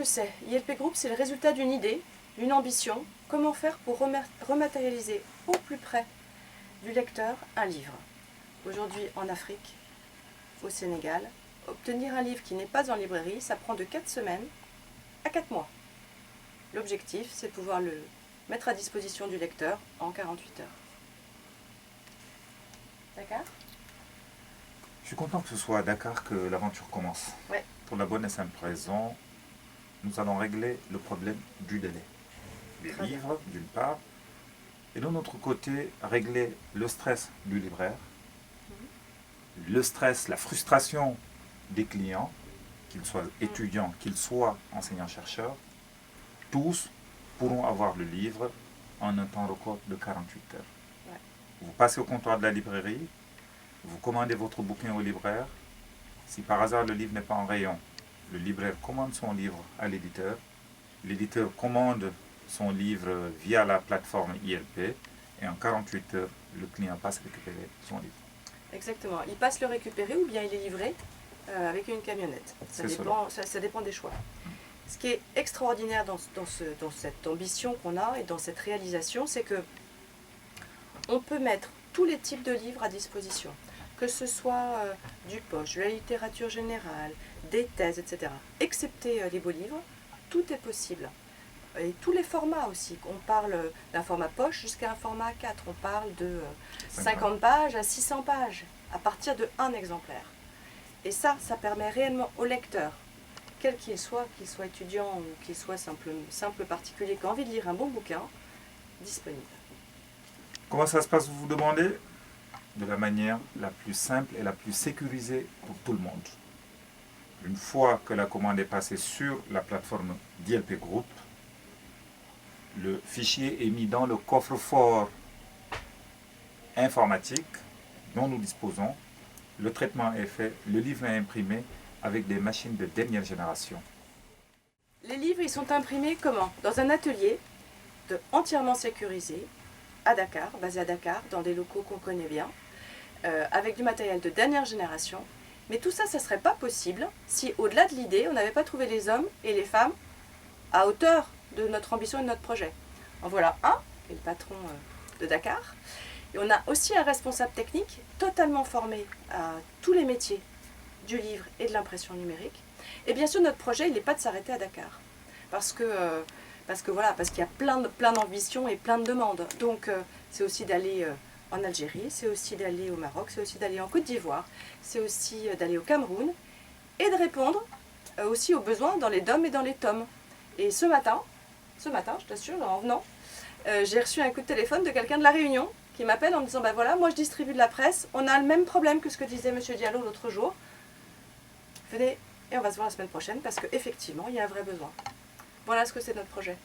c'est? ILP Group, c'est le résultat d'une idée, d'une ambition. Comment faire pour rematérialiser au plus près du lecteur un livre? Aujourd'hui, en Afrique, au Sénégal, obtenir un livre qui n'est pas en librairie, ça prend de 4 semaines à 4 mois. L'objectif, c'est de pouvoir le mettre à disposition du lecteur en 48 heures. D'accord? Je suis content que ce soit à Dakar que l'aventure commence. Ouais. Pour la bonne et simple raison, nous allons régler le problème du délai. Les Très livres, d'une part, et de notre côté, régler le stress du libraire, le stress, la frustration des clients, qu'ils soient étudiants, qu'ils soient enseignants-chercheurs, tous pourront avoir le livre en un temps record de 48 heures. Ouais. Vous passez au comptoir de la librairie, vous commandez votre bouquin au libraire. Si par hasard le livre n'est pas en rayon, le libraire commande son livre à l'éditeur commande son livre via la plateforme ILP, et en 48 heures, le client passe récupérer son livre. Exactement. Il passe le récupérer ou bien il est livré avec une camionnette. Ça dépend des choix. Ce qui est extraordinaire dans cette ambition qu'on a et dans cette réalisation, c'est que on peut mettre tous les types de livres à disposition, que ce soit du poche, de la littérature générale, des thèses, etc. Excepté les beaux livres, tout est possible. Et tous les formats aussi. On parle d'un format poche jusqu'à un format A4. On parle de 50 pages à 600 pages, à partir de un exemplaire. Et ça permet réellement au lecteur, quel qu'il soit étudiant ou qu'il soit simple particulier qui a envie de lire un bon bouquin, disponible. Comment ça se passe, vous vous demandez? De la manière la plus simple et la plus sécurisée pour tout le monde. Une fois que la commande est passée sur la plateforme d'ILP Group, le fichier est mis dans le coffre-fort informatique dont nous disposons. Le traitement est fait, le livre est imprimé avec des machines de dernière génération. Les livres, ils sont imprimés comment? Dans un atelier entièrement sécurisé à Dakar, basé à Dakar, dans des locaux qu'on connaît bien, avec du matériel de dernière génération. Mais tout ça, ça ne serait pas possible si, au-delà de l'idée, on n'avait pas trouvé les hommes et les femmes à hauteur de notre ambition et de notre projet. En voilà un, qui est le patron de Dakar. Et on a aussi un responsable technique totalement formé à tous les métiers du livre et de l'impression numérique. Et bien sûr, notre projet, il n'est pas de s'arrêter à Dakar. Parce qu'il y a plein d'ambitions et plein de demandes. Donc, c'est aussi d'aller en Algérie, c'est aussi d'aller au Maroc, c'est aussi d'aller en Côte d'Ivoire, c'est aussi d'aller au Cameroun, et de répondre aussi aux besoins dans les DOM et dans les TOM. Et ce matin, je t'assure, en venant, j'ai reçu un coup de téléphone de quelqu'un de La Réunion qui m'appelle en me disant, ben voilà, moi je distribue de la presse, on a le même problème que ce que disait M. Diallo l'autre jour. Venez et on va se voir la semaine prochaine parce qu'effectivement, il y a un vrai besoin. Voilà ce que c'est notre projet.